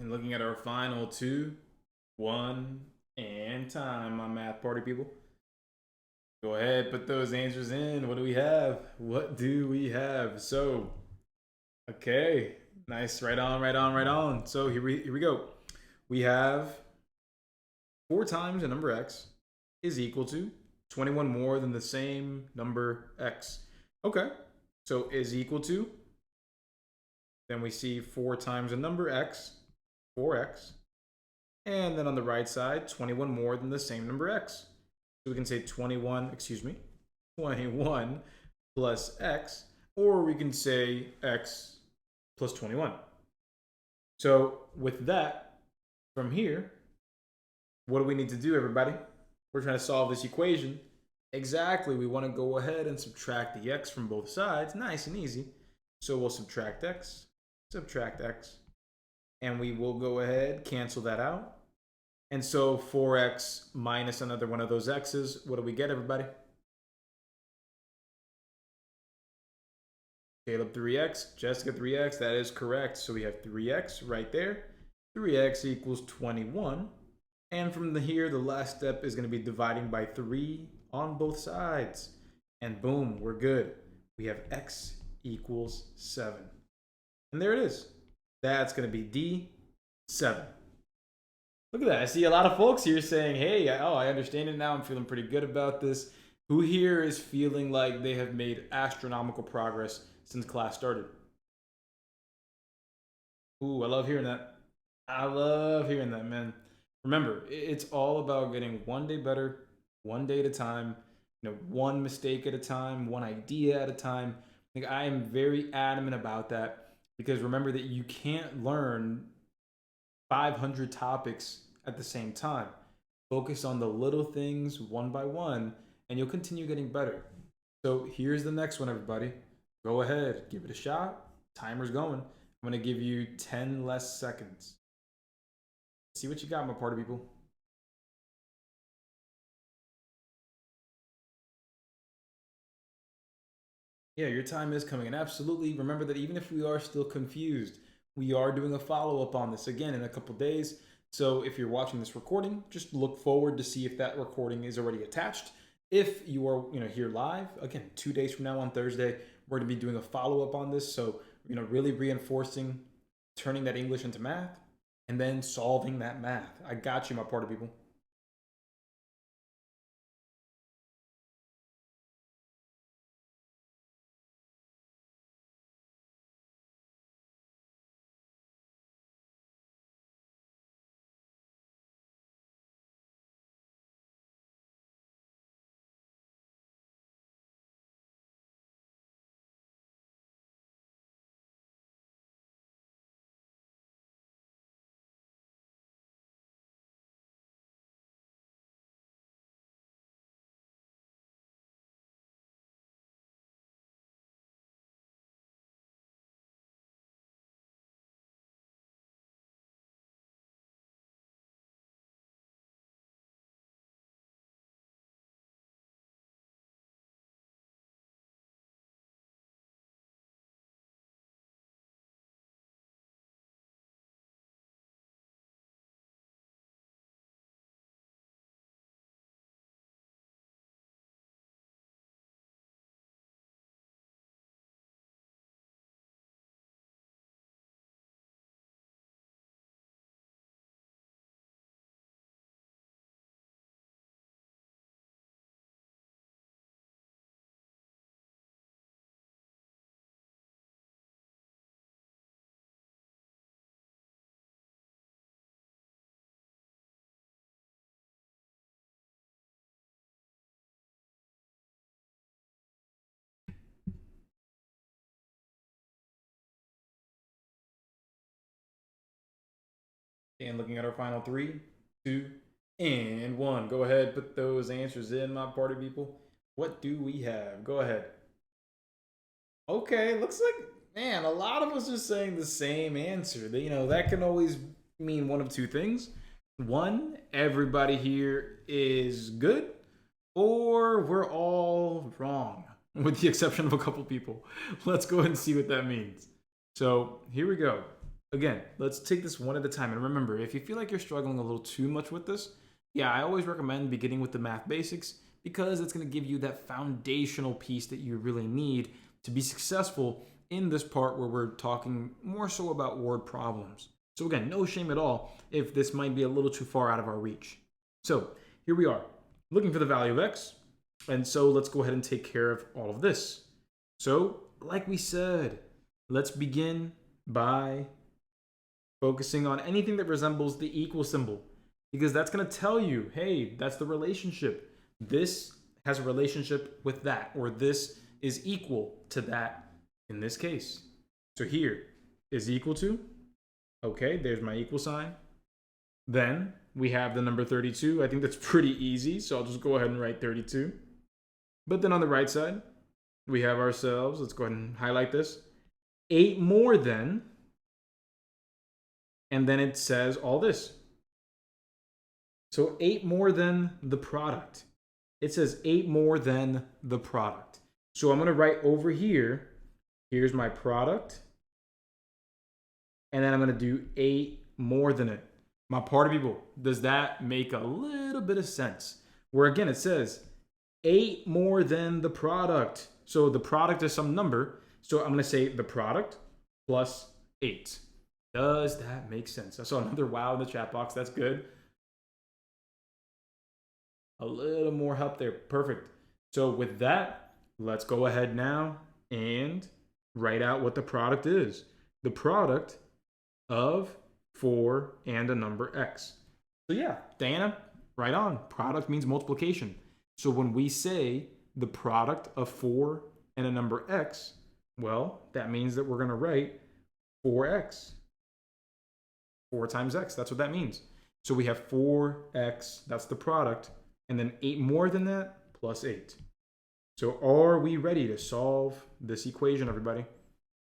And looking at our final 2, 1, and time, my math party people. Go ahead, put those answers in. What do we have? So, okay, nice, right on. So here we go. We have 4 times the number x is equal to 21 more than the same number x. Okay, so is equal to, then we see 4 times the number x, 4x, and then on the right side, 21 more than the same number x. So we can say 21 plus x, or we can say x plus 21. So with that, from here, what do we need to do, everybody? We're trying to solve this equation. Exactly. We want to go ahead and subtract the x from both sides. Nice and easy. So we'll subtract x, and we will go ahead, cancel that out. And so 4x minus another one of those x's, what do we get, everybody? Caleb 3x, Jessica 3x, that is correct. So we have 3x right there. 3x equals 21. And from here, the last step is going to be dividing by 3 on both sides. And boom, we're good. We have x equals 7. And there it is. That's going to be D7. Look at that. I see a lot of folks here saying, hey, I understand it now. I'm feeling pretty good about this. Who here is feeling like they have made astronomical progress since class started? Ooh, I love hearing that. I love hearing that, man. Remember, it's all about getting one day better, one day at a time, one mistake at a time, one idea at a time. Like, I am very adamant about that because remember that you can't learn 500 topics at the same time. Focus on the little things one by one, and you'll continue getting better. So here's the next one, everybody. Go ahead, give it a shot. Timer's going. I'm going to give you 10 less seconds. See what you got, my party people. Yeah, your time is coming. And absolutely remember that even if we are still confused, we are doing a follow-up on this again in a couple days. So if you're watching this recording, just look forward to see if that recording is already attached. If you are here live, again, 2 days from now on Thursday, we're going to be doing a follow-up on this. So really reinforcing, turning that English into math, and then solving that math. I got you, my party people. And looking at our final 3, 2, and 1. Go ahead, put those answers in, my party people. What do we have? Go ahead. Okay, looks like, man, a lot of us are saying the same answer. That can always mean one of two things. One, everybody here is good, or we're all wrong, with the exception of a couple people. Let's go ahead and see what that means. So here we go. Again, let's take this one at a time. And remember, if you feel like you're struggling a little too much with this, yeah, I always recommend beginning with the math basics because it's going to give you that foundational piece that you really need to be successful in this part where we're talking more so about word problems. So again, no shame at all if this might be a little too far out of our reach. So here we are, looking for the value of x. And so let's go ahead and take care of all of this. So like we said, let's begin by focusing on anything that resembles the equal symbol, because that's going to tell you, hey, that's the relationship. This has a relationship with that, or this is equal to that in this case. So here is equal to, okay, there's my equal sign. Then we have the number 32. I think that's pretty easy, so I'll just go ahead and write 32. But then on the right side, we have ourselves, let's go ahead and highlight this, 8 more than, and then it says all this. So 8 more than the product. It says 8 more than the product. So I'm going to write over here, here's my product, and then I'm going to do 8 more than it. My party people, does that make a little bit of sense? Where again, it says 8 more than the product. So the product is some number. So I'm going to say the product plus 8. Does that make sense? I saw another wow in the chat box. That's good. A little more help there. Perfect. So with that, let's go ahead now and write out what the product is. The product of 4 and a number x. So yeah, Diana, right on. Product means multiplication. So when we say the product of 4 and a number x, well, that means that we're going to write 4x. 4 times x, that's what that means. So we have 4x, that's the product, and then 8 more than that, plus 8. So are we ready to solve this equation, everybody?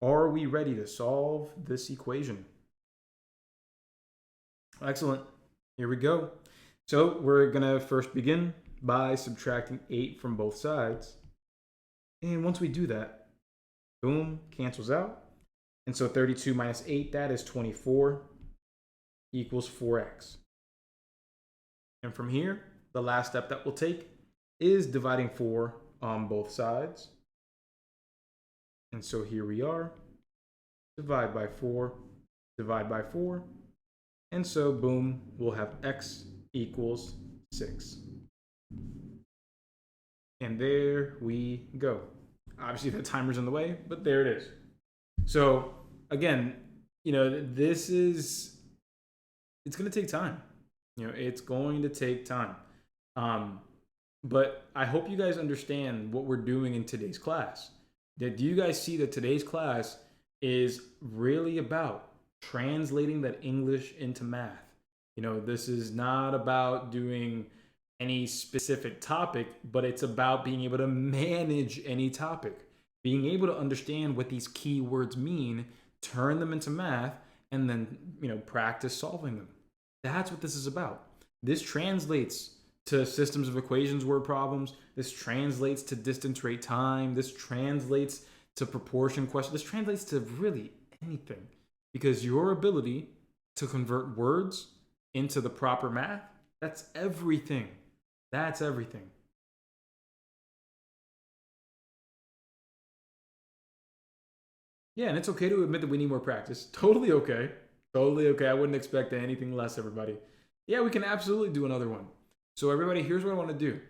Are we ready to solve this equation? Excellent. Here we go. So we're going to first begin by subtracting 8 from both sides. And once we do that, boom, cancels out. And so 32 minus 8, that is 24, equals 4x. And from here, the last step that we'll take is dividing 4 on both sides. And so here we are. Divide by 4, divide by 4. And so, boom, we'll have x equals 6. And there we go. Obviously, the timer's in the way, but there it is. So, again, you know, this is, it's going to take time. You know, it's going to take time. But I hope you guys understand what we're doing in today's class. Do you guys see that today's class is really about translating that English into math? You know, this is not about doing any specific topic, but it's about being able to manage any topic, being able to understand what these key words mean, turn them into math, and then, you know, practice solving them. That's what this is about. This translates to systems of equations word problems. This translates to distance, rate, time. This translates to proportion questions. This translates to really anything, because your ability to convert words into the proper math, that's everything. That's everything. Yeah, and it's okay to admit that we need more practice. Totally okay. Totally okay. I wouldn't expect anything less, everybody. Yeah, we can absolutely do another one. So everybody, here's what I want to do.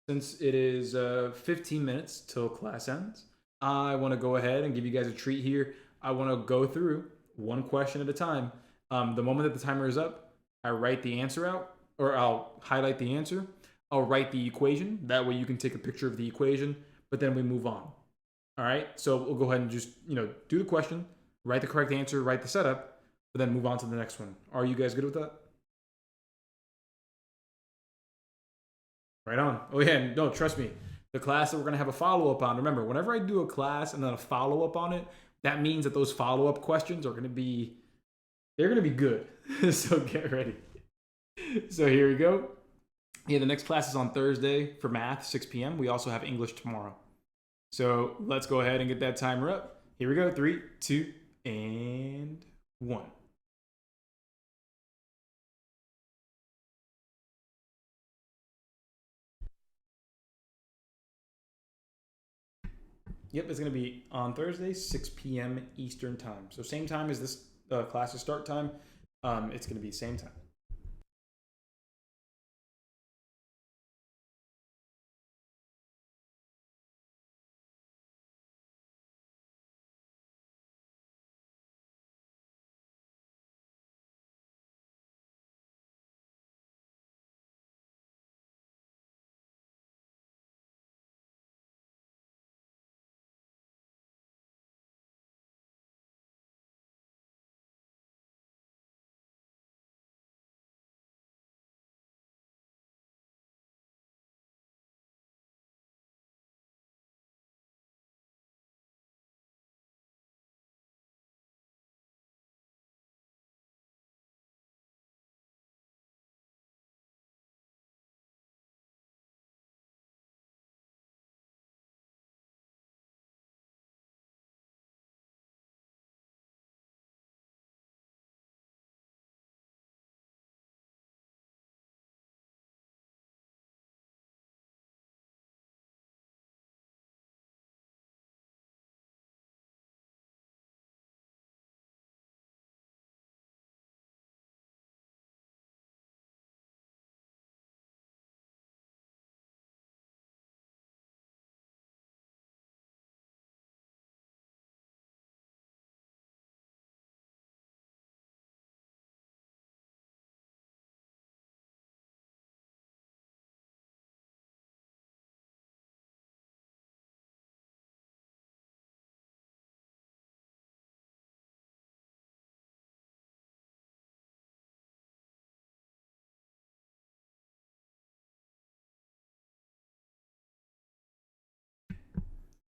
Since it is 15 minutes till class ends, I want to go ahead and give you guys a treat here. I want to go through one question at a time. The moment that the timer is up, I write the answer out, or I'll highlight the answer. I'll write the equation. That way you can take a picture of the equation, but then we move on. All right, so we'll go ahead and just, you know, do the question, write the correct answer, write the setup, but then move on to the next one. Are you guys good with that? Right on. Oh yeah, no, trust me. The class that we're gonna have a follow-up on, remember, whenever I do a class and then a follow-up on it, that means that those follow-up questions are gonna be, they're gonna be good. So get ready. So here we go. Yeah, the next class is on Thursday for math, 6 p.m. We also have English tomorrow. So let's go ahead and get that timer up. Here we go. 3, 2, and 1. Yep, it's going to be on Thursday, 6 p.m. Eastern time. So same time as this class's start time. It's going to be same time.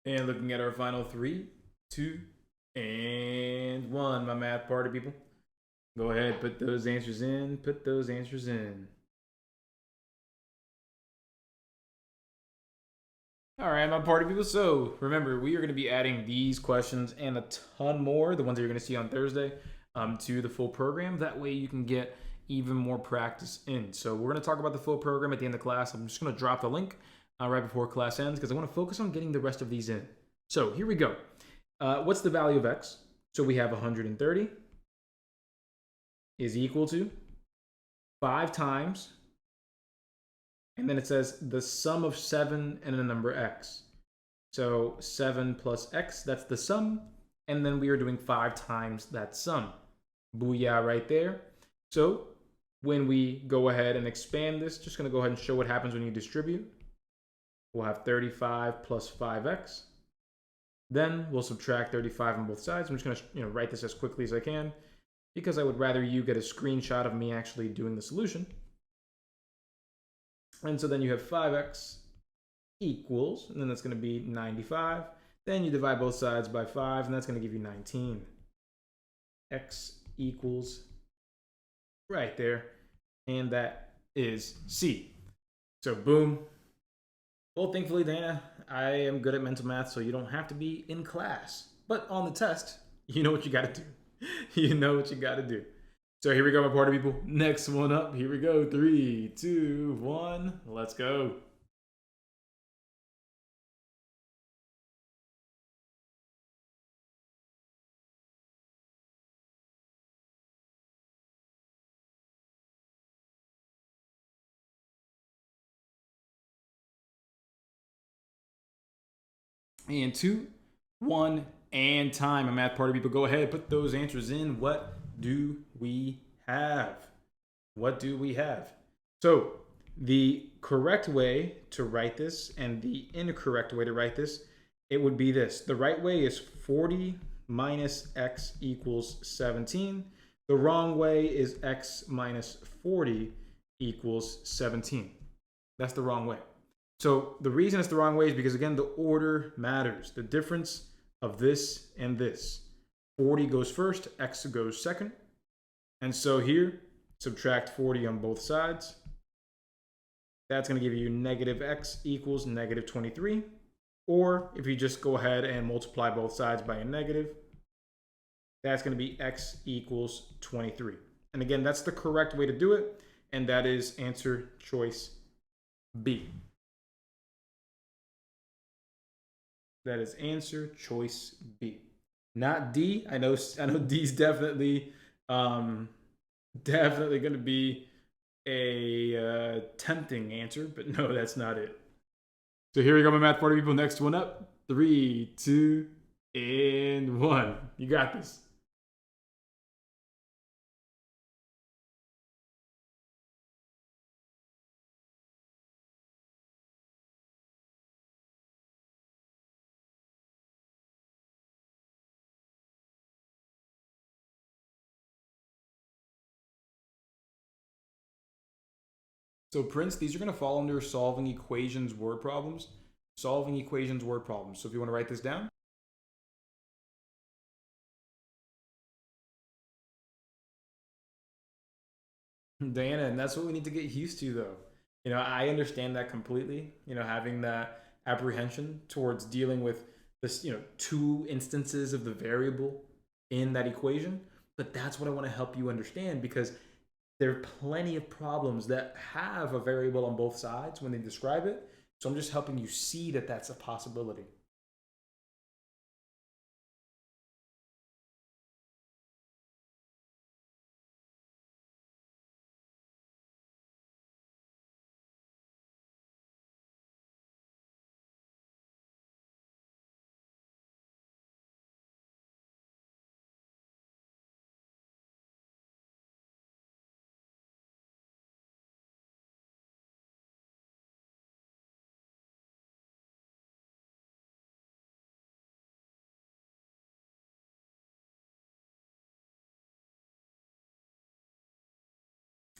And looking at our final 3, 2, and 1, my math party people. Go ahead, put those answers in, put those answers in. All right, my party people. So remember, we are going to be adding these questions and a ton more, the ones that you're going to see on Thursday, to the full program. That way you can get even more practice in. So we're going to talk about the full program at the end of class. I'm just going to drop the link right before class ends because I want to focus on getting the rest of these in. So here we go. What's the value of x? So we have 130 is equal to 5 times, and then it says the sum of 7 and a number x. So 7 plus x, that's the sum, and then we are doing 5 times that sum. Booyah right there. So when we go ahead and expand this, just going to go ahead and show what happens when you distribute. We'll have 35 plus 5x. Then we'll subtract 35 on both sides. I'm just going to write this as quickly as I can because I would rather you get a screenshot of me actually doing the solution. And so then you have 5x equals, and then that's going to be 95. Then you divide both sides by 5, and that's going to give you 19. X equals right there, and that is C. So boom. Well, thankfully, Dana, I am good at mental math, so you don't have to be in class. But on the test, you know what you got to do. You know what you got to do. So here we go, my party people. Next one up. Here we go. 3, 2, 1. Let's go. And 2, 1, and time. My math party people, go ahead, put those answers in. What do we have? What do we have? So the correct way to write this and the incorrect way to write this, it would be this. The right way is 40 minus x equals 17. The wrong way is x minus 40 equals 17. That's the wrong way. So the reason it's the wrong way is because, again, the order matters. The difference of this and this. 40 goes first, x goes second. And so here, subtract 40 on both sides. That's going to give you negative x equals negative 23. Or if you just go ahead and multiply both sides by a negative, that's going to be x equals 23. And again, that's the correct way to do it. And that is answer choice B. That is answer choice B. Not D. I know D's definitely definitely going to be a tempting answer, but no, that's not it. So here we go, my math party people. Next one up. 3, 2, and 1. You got this. So Prince, these are going to fall under solving equations word problems. Solving equations word problems. So if you want to write this down. Diana, and that's what we need to get used to, though. I understand that completely. Having that apprehension towards dealing with this, 2 instances of the variable in that equation. But that's what I want to help you understand, because there are plenty of problems that have a variable on both sides when they describe it. So I'm just helping you see that that's a possibility.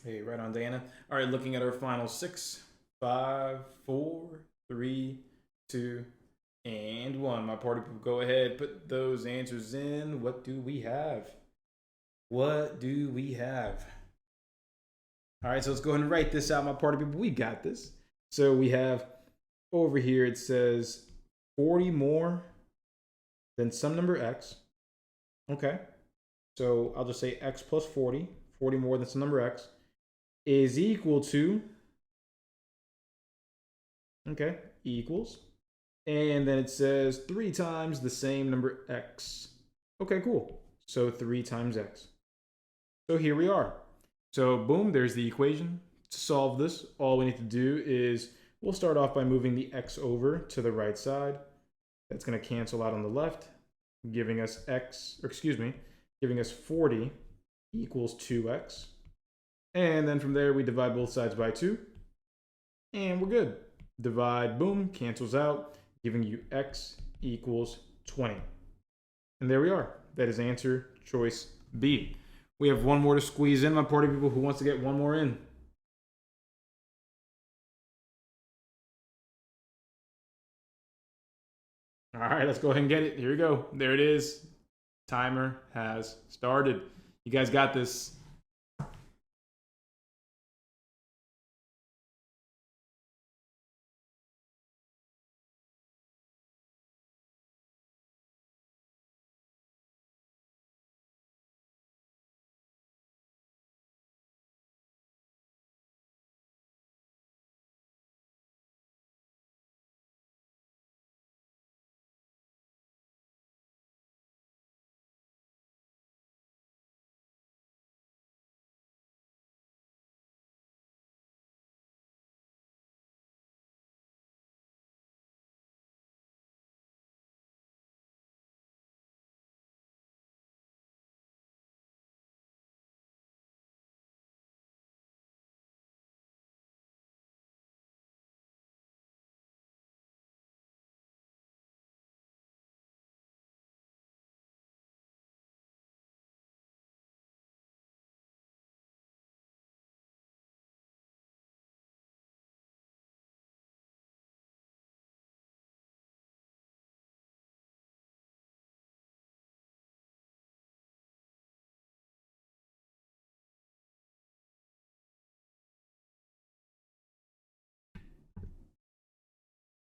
Hey, right on, Diana. All right, looking at our final 6, 5, 4, 3, 2, and 1. My party people, go ahead, put those answers in. What do we have? What do we have? All right, so let's go ahead and write this out, my party people. We got this. So we have over here, it says 40 more than some number x. Okay, so I'll just say x plus 40, 40 more than some number x, is equal to, okay, equals, and then it says 3 times the same number x. Okay, cool. So 3 times x. So here we are. So boom, there's the equation. To solve this, all we need to do is we'll start off by moving the x over to the right side. That's going to cancel out on the left, giving us giving us 40 equals 2x. And then from there, we divide both sides by 2. And we're good. Divide, boom, cancels out, giving you x equals 20. And there we are. That is answer choice B. We have one more to squeeze in, my party people. Who wants to get one more in? All right, let's go ahead and get it. Here we go. There it is. Timer has started. You guys got this.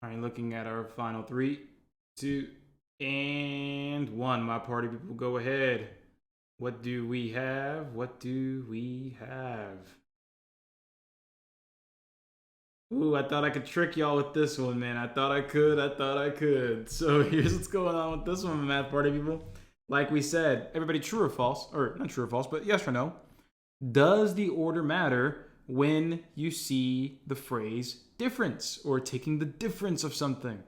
All right, looking at our final 3, 2, and 1. My party people, go ahead. What do we have? What do we have? Ooh, I thought I could trick y'all with this one, man. I thought I could. So here's what's going on with this one, math party people. Like we said, everybody, true or false? Or not true or false, but yes or no. Does the order matter when you see the phrase difference or taking the difference of something?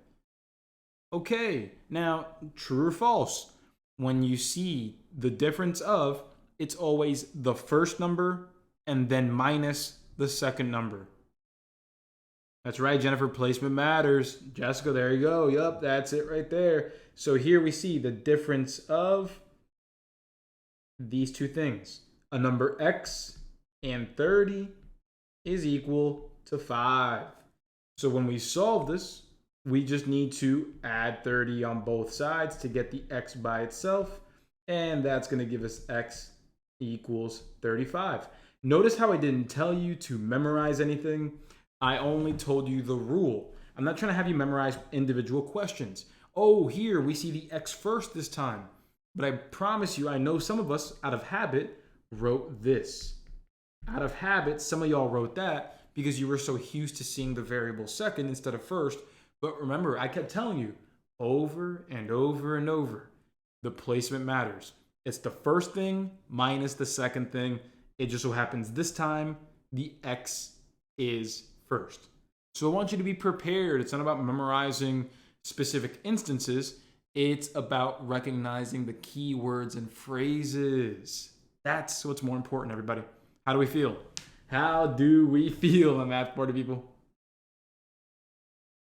Okay, now, true or false? When you see the difference of, it's always the first number and then minus the second number. That's right, Jennifer, placement matters. Jessica, there you go. Yup, that's it right there. So here we see the difference of these two things. A number x and 30 is equal to 5. So when we solve this, we just need to add 30 on both sides to get the x by itself. And that's going to give us x equals 35. Notice how I didn't tell you to memorize anything. I only told you the rule. I'm not trying to have you memorize individual questions. Oh, here we see the x first this time. But I promise you, I know some of us, out of habit, wrote this. Out of habit, some of y'all wrote that because you were so used to seeing the variable second instead of first. But remember, I kept telling you over and over and over, the placement matters. It's the first thing minus the second thing. It just so happens this time, the x is first. So I want you to be prepared. It's not about memorizing specific instances. It's about recognizing the key words and phrases. That's what's more important, everybody. How do we feel? How do we feel, my math party people?